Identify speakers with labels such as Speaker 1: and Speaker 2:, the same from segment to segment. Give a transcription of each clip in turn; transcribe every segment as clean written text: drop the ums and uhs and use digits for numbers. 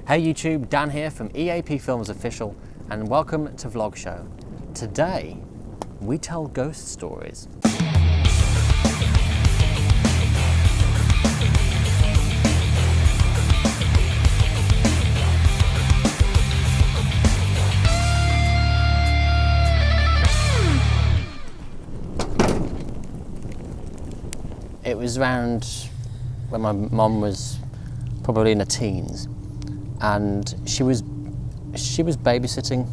Speaker 1: Hey YouTube, Dan here from EAPFilmsOfficial and welcome to Vlog Show. Today, we tell ghost stories. It was around when my mum was probably in her teens, and she was babysitting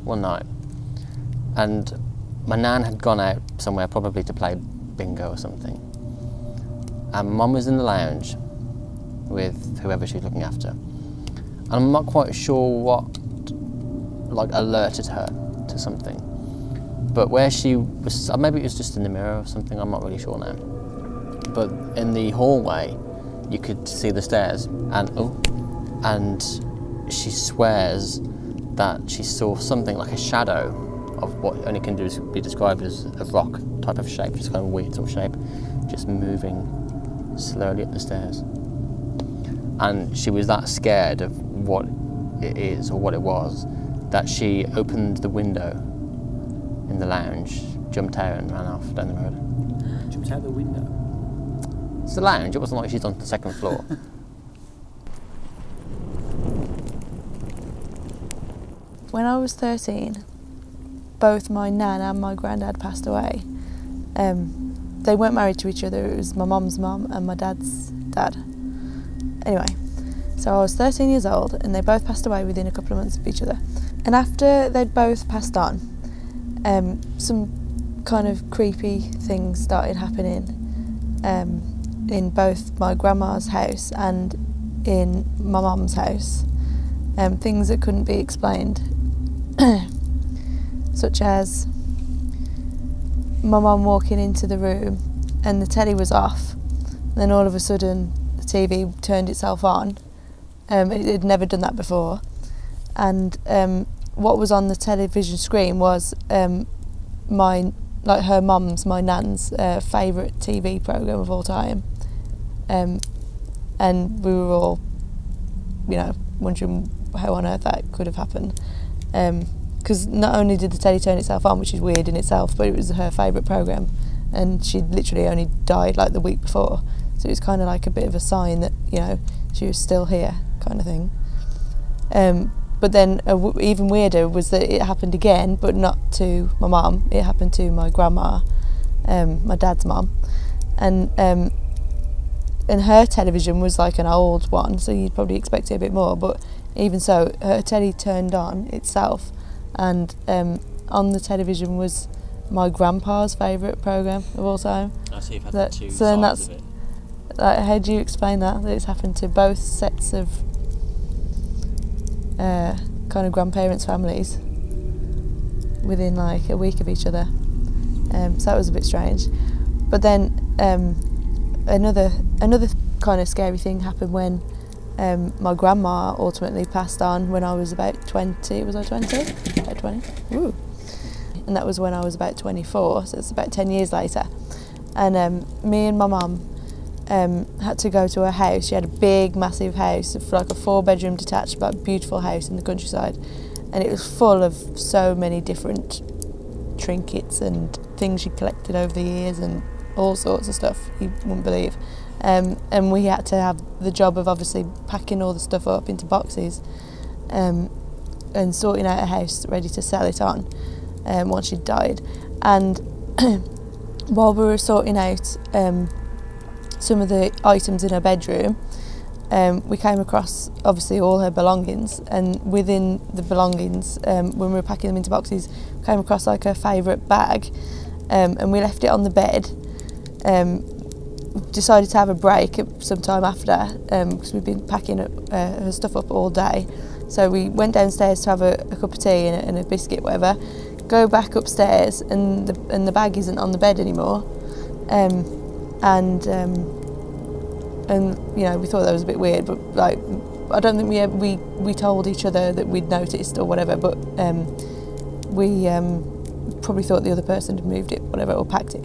Speaker 1: one night, and my nan had gone out somewhere, probably to play bingo or something, and mum was in the lounge with whoever she was looking after, and I'm not quite sure what alerted her to something, but where she was, maybe it was just in the mirror or something, I'm not really sure now, but in the hallway you could see the stairs, and she swears that she saw something like a shadow of what only can be described as a rock type of shape, just kind of weird sort of shape, just moving slowly up the stairs. And she was that scared of what it is or what it was that she opened the window in the lounge, jumped out and ran off down the road.
Speaker 2: Jumped out the window?
Speaker 1: It's the lounge, it wasn't like she's on the second floor.
Speaker 3: When I was 13, both my nan and my granddad passed away. They weren't married to each other, it was my mum's mum and my dad's dad. Anyway, so I was 13 years old and they both passed away within a couple of months of each other. And after they'd both passed on, some kind of creepy things started happening in both my grandma's house and in my mum's house. Things that couldn't be explained, such as my mum walking into the room and the telly was off, and then all of a sudden the TV turned itself on. It had never done that before, and what was on the television screen was her mum's, my nan's favourite TV programme of all time, and we were all, wondering how on earth that could have happened, because not only did the telly turn itself on, which is weird in itself, but it was her favourite programme, and she'd literally only died like the week before, so it was kind of like a bit of a sign that she was still here, kind of thing. But then even weirder was that it happened again, but not to my mum, it happened to my grandma, my dad's mum, and her television was like an old one, so you'd probably expect it a bit more, but even so, her telly turned on itself, and on the television was my grandpa's favourite programme of all time.
Speaker 1: I see you've had the two
Speaker 3: so then
Speaker 1: sides of it.
Speaker 3: How do you explain that it's happened to both sets of kind of grandparents' families within like a week of each other? So that was a bit strange. But then another kind of scary thing happened when my grandma ultimately passed on when I was about 20. Was I 20? About 20? Ooh. And that was when I was about 24, so it's about 10 years later. And me and my mum had to go to her house. She had a big, massive house, like a 4-bedroom detached, but beautiful house in the countryside. And it was full of so many different trinkets and things she collected over the years and all sorts of stuff you wouldn't believe. And we had to have the job of obviously packing all the stuff up into boxes and sorting out a house ready to sell it on once she'd died. And while we were sorting out some of the items in her bedroom, we came across obviously all her belongings, and within the belongings, when we were packing them into boxes, we came across like her favourite bag, and we left it on the bed. Decided to have a break sometime after, because we'd been packing her stuff up all day. So we went downstairs to have a cup of tea and a biscuit, whatever. Go back upstairs and the bag isn't on the bed anymore. And we thought that was a bit weird, but like I don't think we told each other that we'd noticed or whatever, but we probably thought the other person had moved it, whatever, or packed it.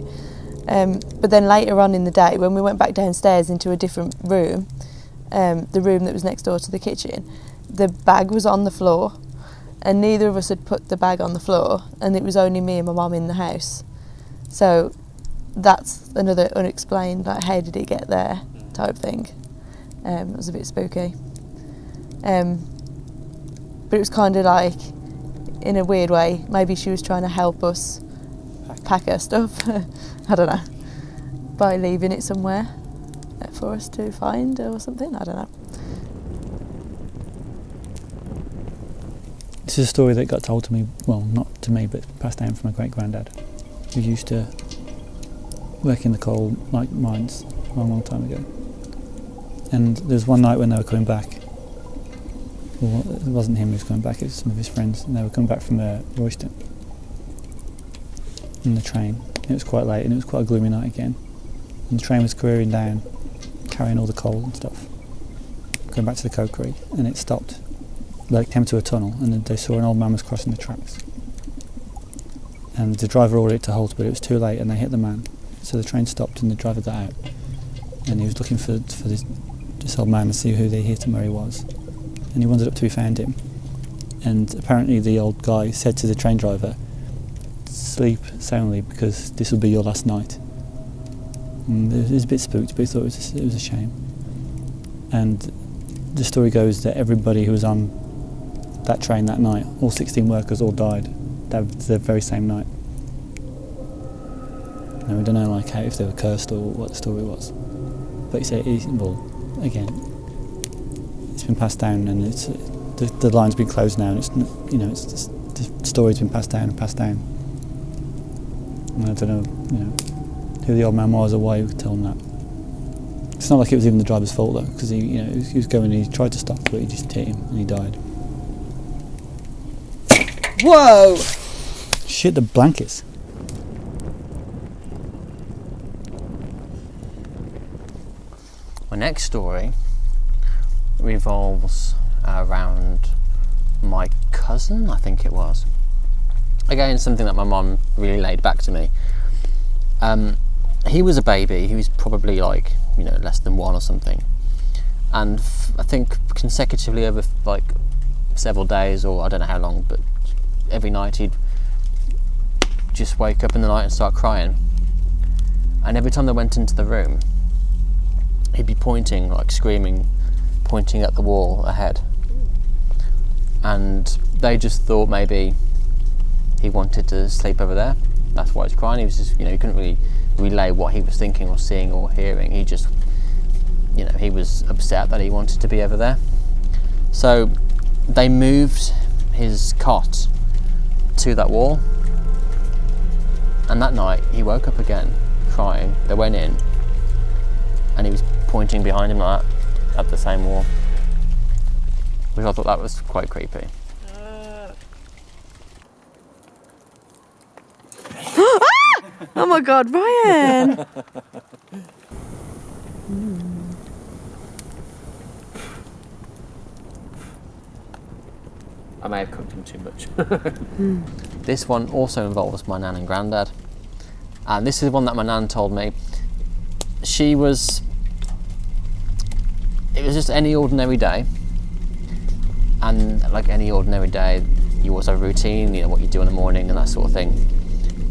Speaker 3: But then later on in the day, when we went back downstairs into a different room, the room that was next door to the kitchen, the bag was on the floor, and neither of us had put the bag on the floor, and it was only me and my mum in the house. So that's another unexplained, like, how did it get there type thing. It was a bit spooky. But it was kind of like, in a weird way, maybe she was trying to help us pack her stuff. I don't know, by leaving it somewhere for us to find or something. I don't know.
Speaker 2: This is a story that got told to me, well, not to me, but passed down from my great granddad, who used to work in the coal mines a long, long time ago. And there was one night when they were coming back. Well, it wasn't him who was coming back, it was some of his friends, and they were coming back from Royston in the train. It was quite late and it was quite a gloomy night again. And the train was careering down, carrying all the coal and stuff, going back to the coke creek, and it stopped. They came to a tunnel, and then they saw an old man was crossing the tracks. And the driver ordered it to halt, but it was too late and they hit the man. So the train stopped and the driver got out. And he was looking for this old man to see who they hit and where he was. And he wandered up till he found him. And apparently the old guy said to the train driver, "Sleep soundly because this will be your last night." And it was a bit spooked, but he thought it was a shame. And the story goes that everybody who was on that train that night, all 16 workers, all died the very same night. And we don't know like how, if they were cursed or what the story was. But he said, well, again, it's been passed down, and it's the line's been closed now, and it's, you know, it's just, the story's been passed down and passed down. And I don't know, you know, who the old man was or why he would tell him that. It's not like it was even the driver's fault though, because he was going and he tried to stop, but he just hit him and he died.
Speaker 4: Whoa!
Speaker 2: Shit, the blankets.
Speaker 1: My next story revolves around my cousin, I think it was. Again, something that my mum really laid back to me. He was a baby. He was probably like, you know, less than one or something. And I think consecutively over like several days, or I don't know how long, but every night he'd just wake up in the night and start crying. And every time they went into the room, he'd be pointing, like screaming, pointing at the wall ahead. And they just thought maybe he wanted to sleep over there. That's why he was crying. He was just, you know, he couldn't really relay what he was thinking or seeing or hearing. He just, you know, he was upset that he wanted to be over there. So they moved his cot to that wall, and that night he woke up again crying. They went in and he was pointing behind him like that at the same wall, which I thought that was quite creepy.
Speaker 3: Oh my God, Ryan!
Speaker 1: I may have cooked him too much. This one also involves my nan and granddad, and this is one that my nan told me. It was just any ordinary day, and like any ordinary day you always have a routine, you know, what you do in the morning and that sort of thing.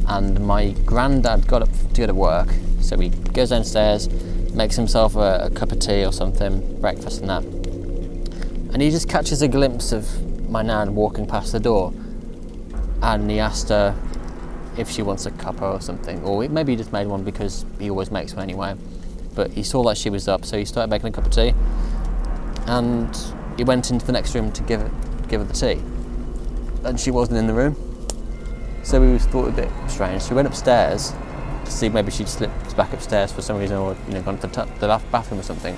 Speaker 1: And my granddad got up to go to work, so he goes downstairs, makes himself a cup of tea or something, breakfast and that, and he just catches a glimpse of my nan walking past the door, and he asked her if she wants a cuppa or something, or maybe he just made one because he always makes one anyway. But he saw that she was up, so he started making a cup of tea, and he went into the next room to give her the tea, and she wasn't in the room. So we thought it a bit strange. So we went upstairs to see maybe she'd slipped back upstairs for some reason, or, you know, gone to the bathroom or something,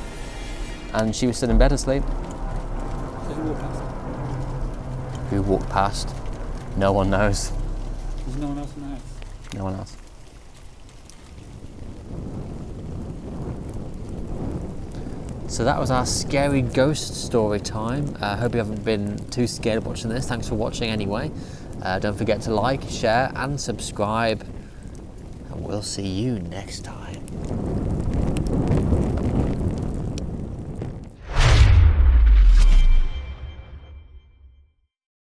Speaker 1: and she was still in bed asleep. Who walked past? No one knows.
Speaker 2: There's no one else in the house?
Speaker 1: No one else. So that was our scary ghost story time. I hope you haven't been too scared watching this. Thanks for watching anyway. Don't forget to like, share and subscribe. And we'll see you next time.